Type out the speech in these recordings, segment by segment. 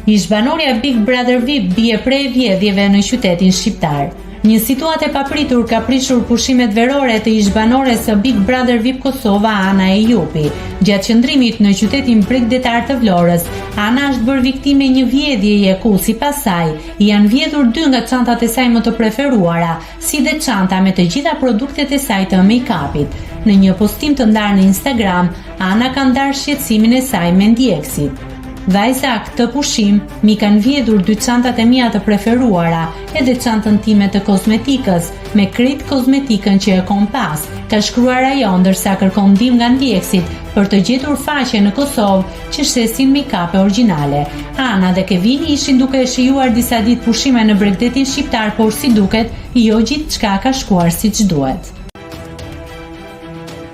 Ish banorja Big Brother VIP bie prej vjedhjeve në qytetin shqiptar. Një situatë e papritur ka prishur pushimet verore të ish-banores së Big Brother VIP Kosova, Ana Ejupi. Gjatë qëndrimit në qytetin bregdetar të Vlorës, Ana është bërë viktime një vjedhjeje ku, sipas saj, janë vjedhur 2 nga çantat e saj më të preferuara, si dhe çanta me të gjitha produktet e saj të make-upit. Në një postim të ndarë në Instagram, Ana ka ndarë shqetësimin e saj me ndjekësit. Vajza, këtë pushim, mi kanë vjedhur 2 çantat e mia të preferuara, edhe çantën time të kozmetikës, me krejt kozmetikën që e kom pas, ka shkruar ajo ndërsa kërkon ndihmë nga ndjekësit për të gjetur faqe në Kosovë që shesin make-up-e origjinale. Ana dhe Kevini ishin duke e shijuar disa ditë pushime në bregdetin shqiptar, por si duket, jo gjithçka ka shkuar siç duhet.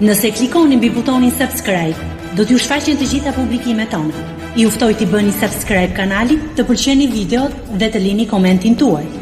Nëse klikoni mbi butonin subscribe, do t'ju shfaqen të gjitha publikimet tona. Ju ftoj t'i bëni subscribe kanalit, të pëlqeni videot dhe të lini komentin tuaj.